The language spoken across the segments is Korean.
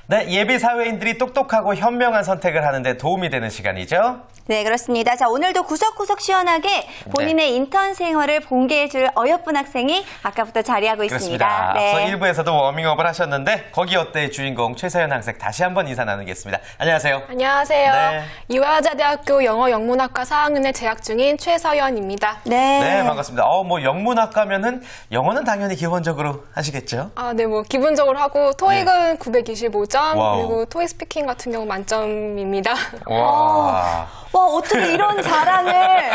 네, 예비 사회인들이 똑똑하고 현명한 선택을 하는데 도움이 되는 시간이죠. 네, 그렇습니다. 자, 오늘도 구석구석 시원하게 본인의 인턴 생활을 공개해줄 어여쁜 학생이 아까부터 자리하고 있습니다. 그렇습니다. 네. 앞서 1부에서도 워밍업을 하셨는데 거기 어때의 주인공 최서연 학생 다시 한번 인사 나누겠습니다. 안녕하세요. 안녕하세요. 네. 이화여자대학교 영어영문학과 4학년에 재학 중인 최서연입니다. 네. 네, 반갑습니다. 뭐 영문학과면은 영어는 당연히 기본적으로 하시겠죠? 네, 뭐 기본적으로 하고 토익은 925점, 와우. 그리고 토익 스피킹 같은 경우 만점입니다. 와. 와, 어떻게 이런 자랑을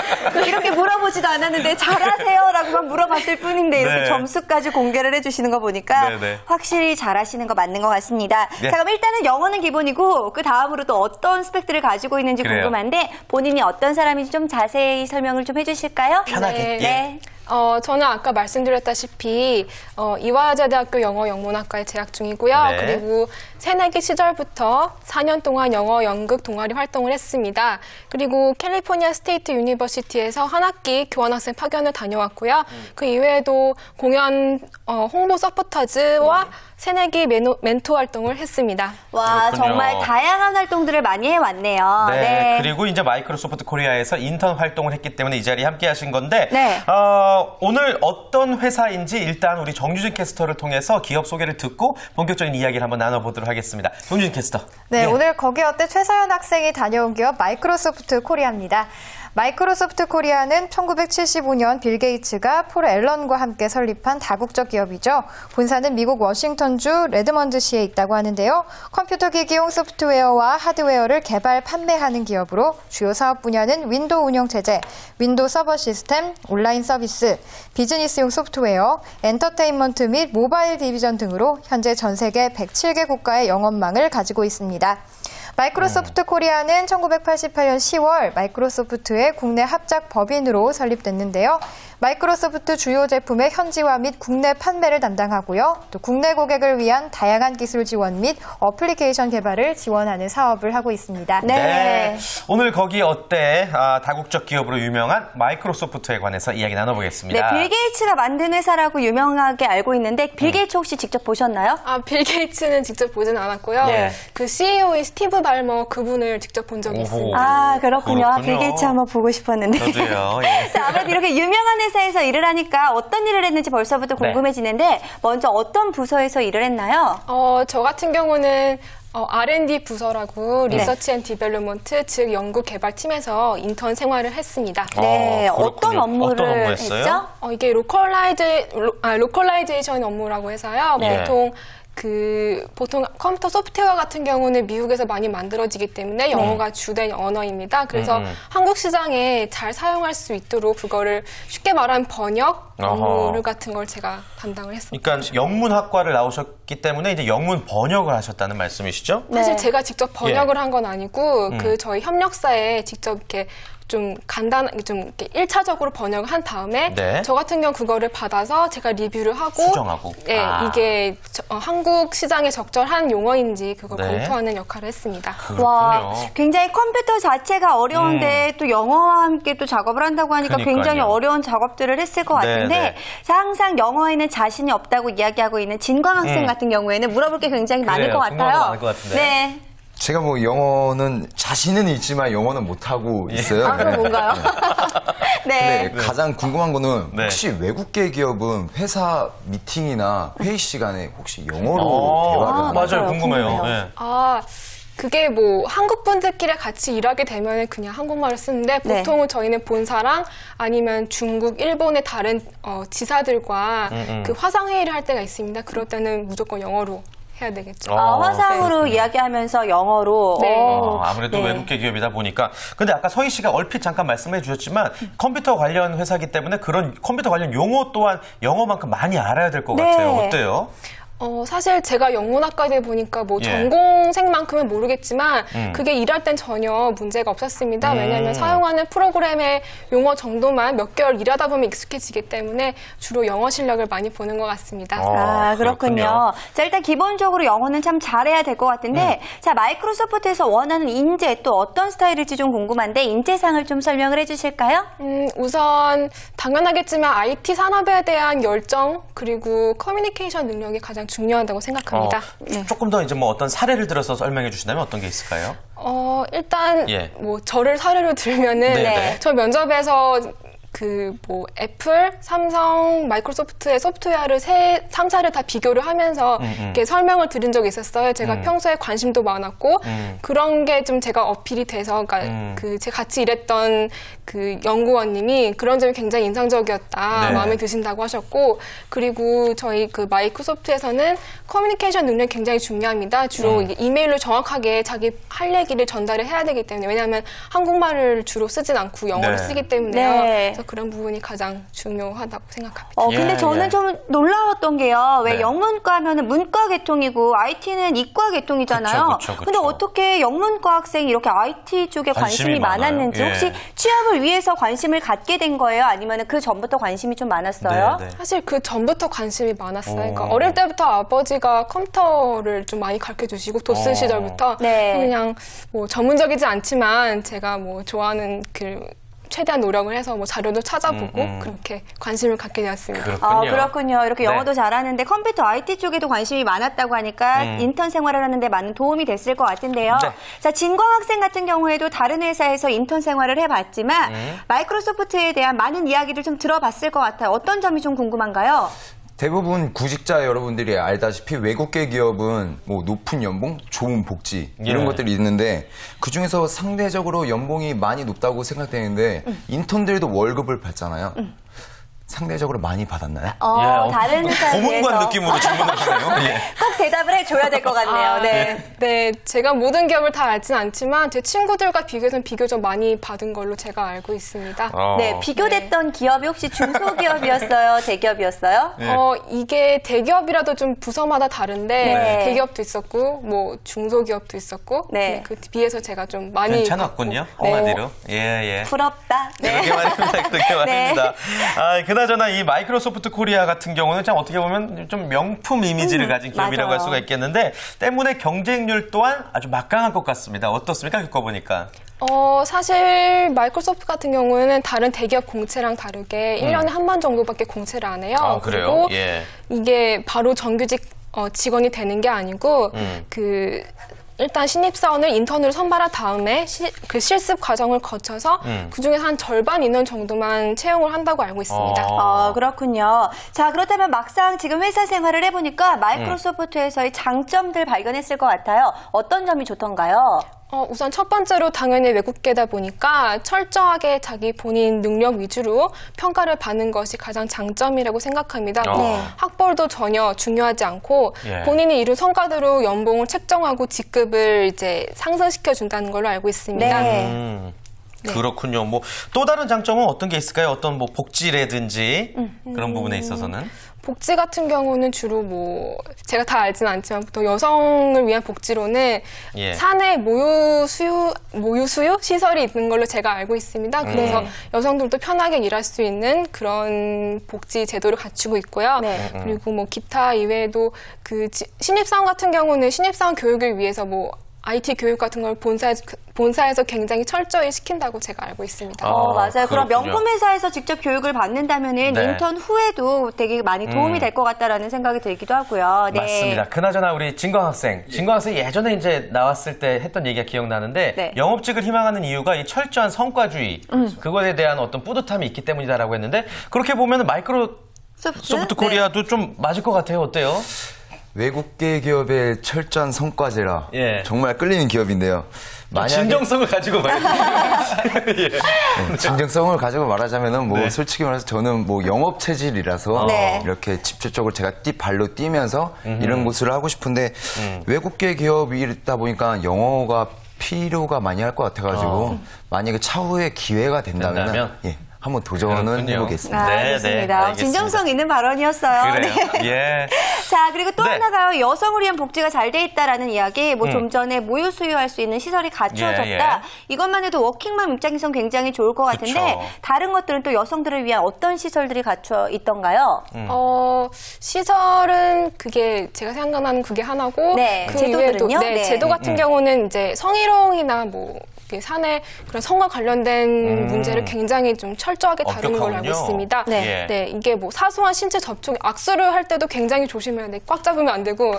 이렇게 물어보지도 않았는데 잘하세요라고만 물어봤을 뿐인데 이렇게 네. 점수까지 공개를 해주시는 거 보니까 네. 확실히 잘하시는 거 맞는 것 같습니다. 네. 자, 그럼 일단은 영어는 기본이고 그 다음으로 또 어떤 스펙들을 가지고 있는지 그래요. 궁금한데 본인이 어떤 사람인지 좀 자세히 설명을 좀 해주실까요? 편하게. 네. 저는 아까 말씀드렸다시피 이화여자대학교 영어영문학과에 재학 중이고요. 네. 그리고 새내기 시절부터 4년 동안 영어 연극 동아리 활동을 했습니다. 그리고 캘리포니아 스테이트 유니버시티에서 한 학기 교환학생 파견을 다녀왔고요. 그 이외에도 공연 홍보 서포터즈와 새내기 멘토 활동을 했습니다. 와, 그렇군요. 정말 다양한 활동들을 많이 해왔네요. 네. 그리고 이제 마이크로소프트 코리아에서 인턴 활동을 했기 때문에 이 자리에 함께 하신 건데 네. 오늘 어떤 회사인지 일단 우리 정유진 캐스터를 통해서 기업 소개를 듣고 본격적인 이야기를 한번 나눠보도록 하겠습니다. 정유진 캐스터. 네, 오늘 거기 어때 최서연 학생이 다녀온 기업 마이크로소프트 코리아입니다. 마이크로소프트 코리아는 1975년 빌 게이츠가 폴 앨런과 함께 설립한 다국적 기업이죠. 본사는 미국 워싱턴주 레드먼드시에 있다고 하는데요. 컴퓨터 기기용 소프트웨어와 하드웨어를 개발, 판매하는 기업으로 주요 사업 분야는 윈도우 운영체제, 윈도우 서버 시스템, 온라인 서비스, 비즈니스용 소프트웨어, 엔터테인먼트 및 모바일 디비전 등으로 현재 전 세계 107개 국가의 영업망을 가지고 있습니다. 마이크로소프트 코리아는 1988년 10월 마이크로소프트의 국내 합작 법인으로 설립됐는데요. 마이크로소프트 주요 제품의 현지화 및 국내 판매를 담당하고요. 또 국내 고객을 위한 다양한 기술 지원 및 어플리케이션 개발을 지원하는 사업을 하고 있습니다. 네. 오늘 거기 어때 다국적 기업으로 유명한 마이크로소프트에 관해서 이야기 나눠보겠습니다. 네, 빌 게이츠가 만든 회사라고 유명하게 알고 있는데 빌 게이츠 혹시 직접 보셨나요? 빌 게이츠는 직접 보진 않았고요. 네. 그 CEO인 스티브 발머 그분을 직접 본 적이 있습니다. 아, 그렇군요. 그렇군요. 빌 게이츠 한번 보고 싶었는데. 저도요. 예. 자, 아무래도 이렇게 유명한 회사에서 일을 하니까 어떤 일을 했는지 벌써부터 궁금해지는데 먼저 어떤 부서에서 일을 했나요? 저 같은 경우는 R&D 부서라고 리서치 앤 디벨롭먼트, 즉 연구 개발팀에서 인턴 생활을 했습니다. 네, 그렇군요. 어떤 업무를 어떤 업무 했어요? 했죠? 이게 로컬라이제이션 업무라고 해서요. 네. 보통 컴퓨터 소프트웨어 같은 경우는 미국에서 많이 만들어지기 때문에 영어가 주된 언어입니다. 그래서 한국 시장에 잘 사용할 수 있도록 그거를 쉽게 말하면 번역 업무 같은 걸 제가 담당을 했습니다. 그러니까 영문학과를 나오셨기 때문에 이제 영문 번역을 하셨다는 말씀이시죠? 사실 네. 제가 직접 번역을 한 건 아니고 저희 협력사에 직접 이렇게 좀 이렇게 1차적으로 번역을 한 다음에 네. 저 같은 경우 그거를 받아서 제가 리뷰를 하고 수정하고. 네, 이게 한국 시장에 적절한 용어인지 그걸 네. 검토하는 역할을 했습니다. 와, 굉장히 컴퓨터 자체가 어려운데 또 영어와 함께 또 작업을 한다고 하니까 그러니까요. 굉장히 어려운 작업들을 했을 것 같은데 네. 항상 영어에는 자신이 없다고 이야기하고 있는 진광 학생 같은 경우에는 물어볼 게 굉장히 많을 그래요. 것 궁금한 같아요. 거 많을 것 같은데. 네. 제가 뭐 영어는 자신은 있지만 영어는 못하고 있어요. 아, 그럼 뭔가요? 네. 근데 가장 궁금한 거는 네. 혹시 외국계 기업은 회사 미팅이나 회의 시간에 혹시 영어로 대화를 하나요? 맞아요. 궁금해요. 네. 그게 뭐 한국 분들끼리 같이 일하게 되면 그냥 한국말을 쓰는데 보통은 저희는 본사랑 아니면 중국, 일본의 다른 지사들과 그 화상회의를 할 때가 있습니다. 그럴 때는 무조건 영어로 해야 되겠죠. 화상으로 이야기하면서 영어로. 네. 아무래도 네. 외국계 기업이다 보니까. 근데 아까 서희 씨가 얼핏 잠깐 말씀해 주셨지만 컴퓨터 관련 회사이기 때문에 그런 컴퓨터 관련 용어 또한 영어만큼 많이 알아야 될 것 네. 같아요. 어때요? 사실 제가 영문학과에 보니까 뭐 예. 전공생만큼은 모르겠지만 그게 일할 땐 전혀 문제가 없었습니다. 왜냐하면 사용하는 프로그램의 용어 정도만 몇 개월 일하다 보면 익숙해지기 때문에 주로 영어 실력을 많이 보는 것 같습니다. 아, 그렇군요. 자, 일단 기본적으로 영어는 참 잘해야 될 것 같은데, 자, 마이크로소프트에서 원하는 인재 또 어떤 스타일일지 좀 궁금한데, 인재상을 좀 설명을 해주실까요? 우선 당연하겠지만 IT 산업에 대한 열정 그리고 커뮤니케이션 능력이 가장 중요하다고 생각합니다. 조금 더 이제 뭐 어떤 사례를 들어서 설명해 주신다면 어떤 게 있을까요? 일단 예. 뭐 저를 사례로 들면은 네네. 저 면접에서 뭐 애플, 삼성, 마이크로소프트의 소프트웨어를 3사를 다 비교를 하면서 이렇게 설명을 드린 적이 있었어요. 제가 평소에 관심도 많았고 그런 게 좀 제가 어필이 돼서 그러니까 제가 같이 일했던 그 연구원님이 그런 점이 굉장히 인상적이었다. 네. 마음에 드신다고 하셨고 그리고 저희 그 마이크로소프트에서는 커뮤니케이션 능력이 굉장히 중요합니다. 주로 이게 이메일로 정확하게 자기 할 얘기를 전달을 해야 되기 때문에 왜냐하면 한국말을 주로 쓰진 않고 영어를 네. 쓰기 때문에요. 네. 그래서 그런 부분이 가장 중요하다고 생각합니다. 근데 예, 저는 예. 좀 놀라웠던 게요. 왜 네. 영문과 하면은 문과 계통이고 IT는 이과 계통이잖아요. 그쵸. 근데 어떻게 영문과 학생이 이렇게 IT 쪽에 관심이 관심이 많아요. 많았는지 예. 혹시 취업을 위해서 관심을 갖게 된 거예요? 아니면 그 전부터 관심이 좀 많았어요? 네. 사실 그 전부터 관심이 많았어요. 그러니까 어릴 때부터 아버지가 컴퓨터를 좀 많이 가르쳐 주시고 도스 시절부터 네. 그냥 뭐 전문적이지 않지만 제가 뭐 좋아하는 최대한 노력을 해서 뭐 자료도 찾아보고 그렇게 관심을 갖게 되었습니다. 그렇군요. 그렇군요. 이렇게 네. 영어도 잘하는데 컴퓨터 IT 쪽에도 관심이 많았다고 하니까 인턴 생활을 하는데 많은 도움이 됐을 것 같은데요. 네. 자, 진광 학생 같은 경우에도 다른 회사에서 인턴 생활을 해봤지만 마이크로소프트에 대한 많은 이야기를 좀 들어봤을 것 같아요. 어떤 점이 좀 궁금한가요? 대부분 구직자 여러분들이 알다시피 외국계 기업은 뭐 높은 연봉, 좋은 복지 이런 예. 것들이 있는데 그중에서 상대적으로 연봉이 많이 높다고 생각되는데 인턴들도 월급을 받잖아요. 상대적으로 많이 받았나요? 다른 회사에 고문관 비해서 느낌으로 질문을 하네요. 예. 꼭 대답을 해줘야 될 것 같네요. 네, 제가 모든 기업을 다 알진 않지만 제 친구들과 비교해서는 비교적 많이 받은 걸로 제가 알고 있습니다. 네, 비교됐던 기업이 혹시 중소기업이었어요? 대기업이었어요? 이게 대기업이라도 좀 부서마다 다른데 네. 대기업도 있었고 뭐 중소기업도 있었고 네. 그 비해서 제가 좀 많이 괜찮았군요. 받고. 한마디로. 예. 부럽다. 네. 그렇게 말입니다. 그나저나 이 마이크로소프트 코리아 같은 경우는 참 어떻게 보면 좀 명품 이미지를 가진 기업이라고 맞아요. 할 수가 있겠는데 때문에 경쟁률 또한 아주 막강한 것 같습니다. 어떻습니까? 겪어보니까. 사실 마이크로소프트 같은 경우에는 다른 대기업 공채랑 다르게 1년에 한 번 정도밖에 공채를 안 해요. 그래요? 그리고 예. 이게 바로 정규직 직원이 되는 게 아니고 일단 신입사원을 인턴으로 선발한 다음에 그 실습 과정을 거쳐서 그중에서 한 절반 인원 정도만 채용을 한다고 알고 있습니다. 그렇군요. 자, 그렇다면 막상 지금 회사 생활을 해보니까 마이크로소프트에서의 장점들 발견했을 것 같아요. 어떤 점이 좋던가요? 우선 첫 번째로 당연히 외국계다 보니까 철저하게 자기 본인 능력 위주로 평가를 받는 것이 가장 장점이라고 생각합니다. 학벌도 전혀 중요하지 않고 예. 본인이 이룬 성과대로 연봉을 책정하고 직급을 이제 상승시켜 준다는 걸로 알고 있습니다. 네. 그렇군요. 뭐 또 다른 장점은 어떤 게 있을까요? 어떤 뭐 복지라든지 그런 부분에 있어서는? 복지 같은 경우는 주로 뭐 제가 다 알지는 않지만 보통 여성을 위한 복지로는 예. 사내 모유 수유 시설이 있는 걸로 제가 알고 있습니다. 그래서 여성들도 편하게 일할 수 있는 그런 복지 제도를 갖추고 있고요. 네. 그리고 뭐 기타 이외에도 신입사원 같은 경우는 신입사원 교육을 위해서 뭐 IT 교육 같은 걸 본사에서 굉장히 철저히 시킨다고 제가 알고 있습니다. 맞아요. 그럼 그렇군요. 명품 회사에서 직접 교육을 받는다면은 네. 인턴 후에도 되게 많이 도움이 될 것 같다라는 생각이 들기도 하고요. 네. 맞습니다. 그나저나 우리 진광 학생 예전에 이제 나왔을 때 했던 얘기가 기억나는데 네. 영업직을 희망하는 이유가 이 철저한 성과주의 그거에 대한 어떤 뿌듯함이 있기 때문이다라고 했는데 그렇게 보면 마이크로소프트 코리아도 좀 맞을 것 같아요. 어때요? 외국계 기업의 철저한 성과제라 예. 정말 끌리는 기업인데요. 만약에 진정성을 가지고 진정성을 가지고 말하자면은 뭐 네. 솔직히 말해서 저는 뭐 영업 체질이라서 네. 이렇게 직접적으로 제가 발로 뛰면서 이런 것을 하고 싶은데 외국계 기업이다 보니까 영어가 필요가 많이 할 것 같아가지고 만약에 차후에 기회가 된다면 예. 한번 도전은 그렇군요. 해보겠습니다. 아, 네, 좋습니다. 네, 알겠습니다. 진정성 있는 발언이었어요. 그래요. 네. 예. 자, 그리고 또 네. 하나가 여성을 위한 복지가 잘 돼 있다라는 이야기, 뭐 좀 전에 모유 수유할 수 있는 시설이 갖추어졌다. 예, 예. 이것만 해도 워킹맘 입장에선 굉장히 좋을 것 같은데 그쵸. 다른 것들은 또 여성들을 위한 어떤 시설들이 갖춰 있던가요? 시설은 그게 제가 생각나는 그게 하나고 네, 그 제도들은요? 이외에도 네. 제도 같은 경우는 이제 성희롱이나 뭐 이렇게 사내 그런 성과 관련된 문제를 굉장히 좀 철저하게 다루는 걸로 알고 엄격하군요. 있습니다. 네. 네, 이게 뭐 사소한 신체 접촉, 악수를 할 때도 굉장히 조심해야 돼. 꽉 잡으면 안 되고,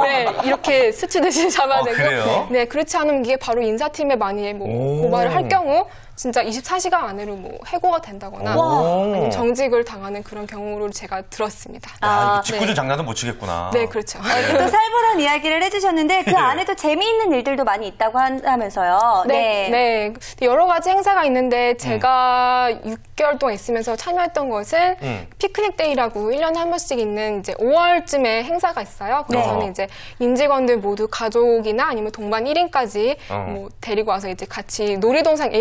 네, 이렇게 스치듯이 잡아야 되고, 그래요? 네, 그렇지 않으면 이게 바로 인사팀에 만약에 뭐 오. 고발을 할 경우 진짜 24시간 안으로 뭐 해고가 된다거나 아니면 정직을 당하는 그런 경우를 제가 들었습니다. 아, 이거 직구조 네. 장난은 못 치겠구나. 네, 그렇죠. 또 살벌한 이야기를 해주셨는데 그 안에도 재미있는 일들도 많이 있다고 한다면서요. 네, 네. 여러 가지 행사가 있는데 제가 6개월 동안 있으면서 참여했던 것은 피크닉 데이라고 1년에 한 번씩 있는 이제 5월쯤에 행사가 있어요. 그래서 저는 이제 임직원들 모두 가족이나 아니면 동반 1인까지 뭐 데리고 와서 이제 같이 놀이동산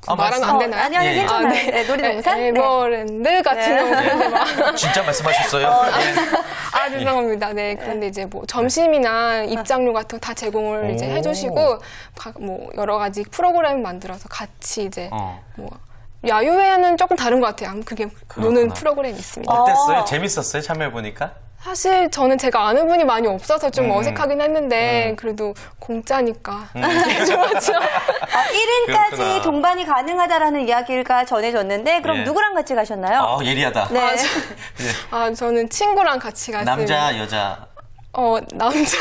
말하면 안 되나요? 아니요, 예, 괜찮아요. 네. 네, 놀이동산? 네. 에버랜드 같은 경우는 막 진짜 말씀하셨어요? 아, 죄송합니다. 네. 그런데 이제 뭐 점심이나 입장료 같은 거 다 제공을 이제 해주시고, 뭐 여러 가지 프로그램 만들어서 같이 이제 뭐 야유회는 조금 다른 것 같아요. 그게 노는 프로그램이 있습니다. 어땠어요? 재밌었어요? 참여해보니까? 사실 저는 제가 아는 분이 많이 없어서 좀 어색하긴 했는데, 그래도 공짜니까 좋았죠. 1인까지 그렇구나. 동반이 가능하다라는 이야기가 전해졌는데 그럼 예. 누구랑 같이 가셨나요? 예리하다. 네. 저는 친구랑 같이 갔습니다. 남자, 여자. 남자.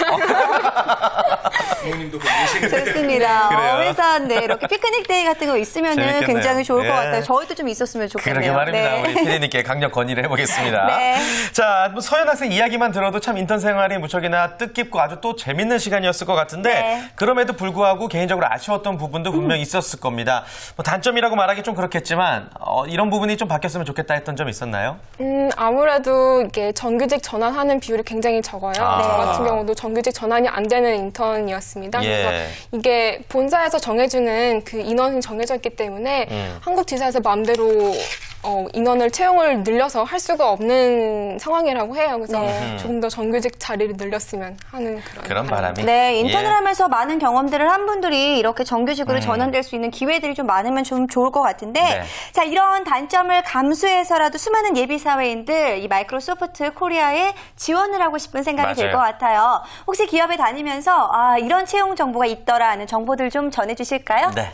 부모님도 보고 계시는데. 좋습니다. 그래요? 그래서 네, 이렇게 피크닉 데이 같은 거 있으면 재밌겠네요. 굉장히 좋을 것 예. 같아요. 저희도 좀 있었으면 좋겠네요. 그러게 말입니다. 네. 우리 피디님께 강력 건의를 해보겠습니다. 네. 자, 뭐 서현 학생 이야기만 들어도 참 인턴 생활이 무척이나 뜻깊고 아주 또 재밌는 시간이었을 것 같은데 네. 그럼에도 불구하고 개인적으로 아쉬웠던 부분도 분명히 있었을 겁니다. 뭐 단점이라고 말하기 좀 그렇겠지만 이런 부분이 좀 바뀌었으면 좋겠다 했던 점 있었나요? 아무래도 이게 정규직 전환하는 비율이 굉장히 적어요. 저 같은 경우도 정규직 전환이 안 되는 인턴이었습니다. 예. 그래서 이게 본사에서 정해주는 그 인원이 정해져 있기 때문에 한국 지사에서 마음대로 인원을 채용을 늘려서 할 수가 없는 상황이라고 해요. 그래서 조금 더 정규직 자리를 늘렸으면 하는 그런 바람이. 네, 인턴을 예. 하면서 많은 경험들을 한 분들이 이렇게 정규직으로 전환될 수 있는 기회들이 좀 많으면 좀 좋을 것 같은데 네. 자, 이런 단점을 감수해서라도 수많은 예비 사회인들 이 마이크로소프트 코리아에 지원을 하고 싶은 생각이 들 맞아요. 것 같아요. 혹시 기업에 다니면서 이런 채용 정보가 있더라 하는 정보들 좀 전해주실까요? 네.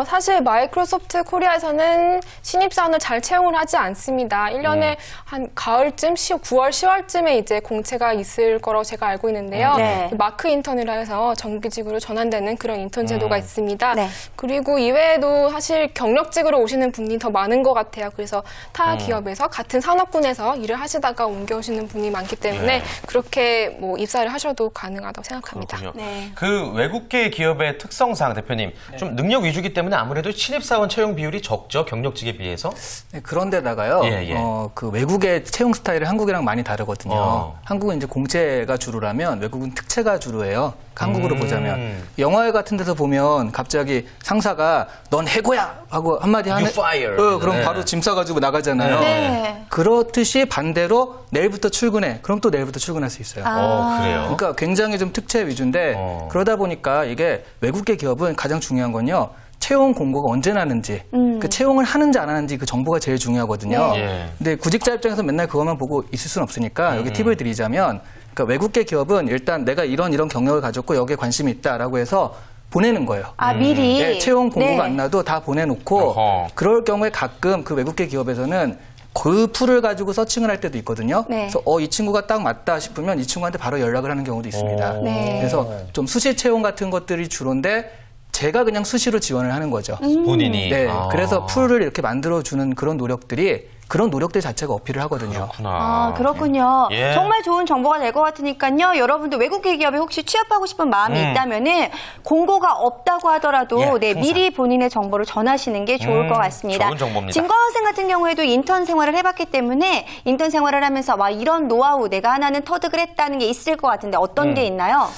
사실 마이크로소프트 코리아에서는 신입사원을 잘 채용을 하지 않습니다. 1년에 한 가을쯤, 9월, 10월쯤에 이제 공채가 있을 거라고 제가 알고 있는데요. 네. 마크 인턴이라 해서 정규직으로 전환되는 그런 인턴 제도가 있습니다. 네. 그리고 이외에도 사실 경력직으로 오시는 분이 더 많은 것 같아요. 그래서 타 기업에서 같은 산업군에서 일을 하시다가 옮겨오시는 분이 많기 때문에 그렇게 뭐 입사를 하셔도 가능하다고 생각합니다. 그렇군요. 네. 그 외국계 기업의 특성상 대표님 좀 능력 위주기 때문에 아무래도 신입사원 채용 비율이 적죠, 경력직에 비해서. 네, 그런데다가요, 예, 예. 그 외국의 채용 스타일이 한국이랑 많이 다르거든요. 한국은 이제 공채가 주로라면 외국은 특채가 주로예요. 한국으로 보자면. 영화회 같은 데서 보면 갑자기 상사가 넌 해고야! 하고 한마디 하면. You fire. 그럼 네. 바로 짐 싸가지고 나가잖아요. 네. 그렇듯이 반대로 내일부터 출근해. 그럼 또 내일부터 출근할 수 있어요. 그래요. 그러니까 굉장히 좀 특채 위주인데 그러다 보니까 이게 외국계 기업은 가장 중요한 건요. 채용 공고가 언제 나는지, 그 채용을 하는지 안 하는지 그 정보가 제일 중요하거든요. 네. 근데 구직자 입장에서 맨날 그것만 보고 있을 수는 없으니까 여기 팁을 드리자면, 그러니까 외국계 기업은 일단 내가 이런 경력을 가졌고 여기에 관심이 있다라고 해서 보내는 거예요. 미리. 네, 채용 공고가 네. 안 나도 다 보내놓고 어허. 그럴 경우에 가끔 그 외국계 기업에서는 그 풀을 가지고 서칭을 할 때도 있거든요. 네. 그래서 이 친구가 딱 맞다 싶으면 이 친구한테 바로 연락을 하는 경우도 있습니다. 네. 그래서 좀 수시 채용 같은 것들이 주로인데 제가 그냥 수시로 지원을 하는 거죠. 본인이. 네, 그래서 풀을 이렇게 만들어주는 그런 노력들 자체가 어필을 하거든요. 그렇구나. 그렇군요. 예. 정말 좋은 정보가 될 것 같으니까요. 여러분도 외국계 기업에 혹시 취업하고 싶은 마음이 있다면은 공고가 없다고 하더라도 예, 네, 미리 본인의 정보를 전하시는 게 좋을 것 같습니다. 좋은 정보입니다. 진과학생 같은 경우에도 인턴 생활을 해봤기 때문에 인턴 생활을 하면서 이런 노하우 내가 하나는 터득을 했다는 게 있을 것 같은데 어떤 게 있나요?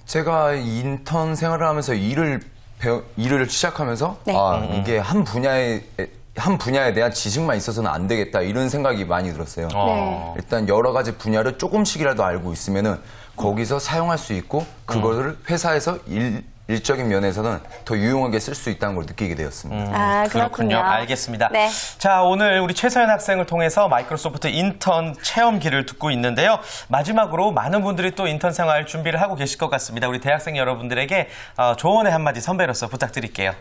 제가 인턴 생활을 하면서 일을 시작하면서 네. 이게 한 분야에 한 분야에 대한 지식만 있어서는 안 되겠다 이런 생각이 많이 들었어요. 네. 일단 여러 가지 분야를 조금씩이라도 알고 있으면은 거기서 사용할 수 있고 그거를 회사에서 일적인 면에서는 더 유용하게 쓸 수 있다는 걸 느끼게 되었습니다. 아, 그렇군요. 알겠습니다. 네. 자, 오늘 우리 최서연 학생을 통해서 마이크로소프트 인턴 체험기를 듣고 있는데요. 마지막으로 많은 분들이 또 인턴 생활 준비를 하고 계실 것 같습니다. 우리 대학생 여러분들에게 조언의 한마디 선배로서 부탁드릴게요.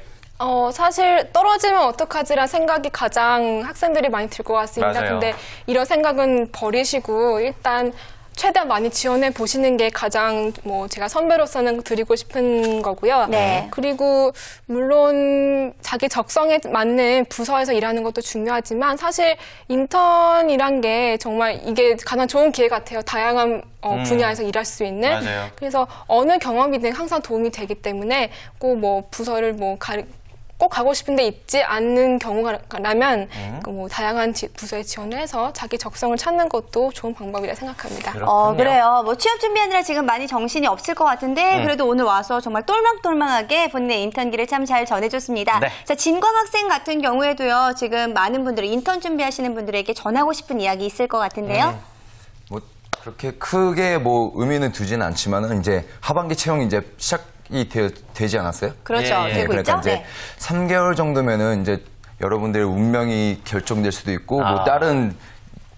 사실 떨어지면 어떡하지란 생각이 가장 학생들이 많이 들 것 같습니다. 맞아요. 근데 이런 생각은 버리시고 일단 최대한 많이 지원해 보시는 게 가장 제가 선배로서는 드리고 싶은 거고요. 네. 그리고 물론 자기 적성에 맞는 부서에서 일하는 것도 중요하지만 사실 인턴이란 게 정말 이게 가장 좋은 기회 같아요. 다양한 분야에서 일할 수 있는. 맞아요. 그래서 어느 경험이든 항상 도움이 되기 때문에 꼭 부서를 꼭 가고 싶은데 있지 않는 경우라면 다양한 부서에 지원을 해서 자기 적성을 찾는 것도 좋은 방법이라 생각합니다. 그래요. 취업 준비하느라 지금 많이 정신이 없을 것 같은데 그래도 오늘 와서 정말 똘망똘망하게 본인의 인턴기를 참 잘 전해줬습니다. 네. 자, 진광 학생 같은 경우에도요. 지금 많은 분들이 인턴 준비하시는 분들에게 전하고 싶은 이야기 있을 것 같은데요. 그렇게 크게 의미는 두지는 않지만은 이제 하반기 채용이 이제 시작이 되지 않았어요? 그렇죠. 예, 예. 되고 그러니까 있죠. 이제 3개월 정도면은 이제 여러분들의 운명이 결정될 수도 있고 다른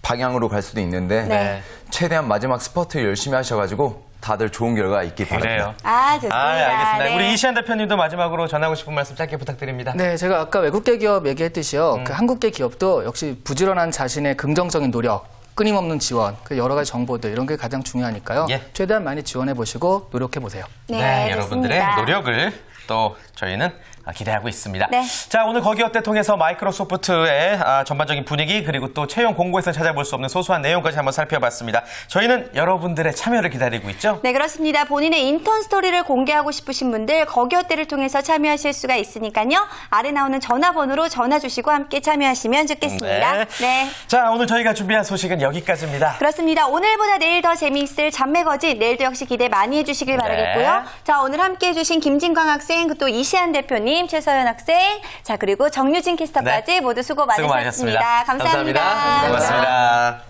방향으로 갈 수도 있는데 네. 최대한 마지막 스퍼트 열심히 하셔가지고 다들 좋은 결과 있길 바랍니다. 그래요. 좋습니다. 알겠습니다. 네. 우리 이시안 대표님도 마지막으로 전하고 싶은 말씀 짧게 부탁드립니다. 네, 제가 아까 외국계 기업 얘기했듯이요. 그 한국계 기업도 역시 부지런한 자신의 긍정적인 노력, 끊임없는 지원, 여러 가지 정보들 이런 게 가장 중요하니까요. 예. 최대한 많이 지원해 보시고 노력해 보세요. 네, 여러분들의 좋습니다. 노력을 또 저희는 기대하고 있습니다. 네. 자, 오늘 거기 어때 통해서 마이크로소프트의 전반적인 분위기 그리고 또 채용 공고에서 찾아볼 수 없는 소소한 내용까지 한번 살펴봤습니다. 저희는 여러분들의 참여를 기다리고 있죠. 네, 그렇습니다. 본인의 인턴 스토리를 공개하고 싶으신 분들 거기 어때를 통해서 참여하실 수가 있으니까요. 아래 나오는 전화번호로 전화 주시고 함께 참여하시면 좋겠습니다. 네. 자, 오늘 저희가 준비한 소식은 여기까지입니다. 그렇습니다. 오늘보다 내일 더 재미있을 잡매거진 내일도 역시 기대 많이 해주시길 바라겠고요. 자, 오늘 함께 해주신 김진광 학생, 또 이시안 대표님, 최서연 학생, 자 그리고 정유진 캐스터까지 모두 수고 많으셨습니다. 감사합니다. 고맙습니다.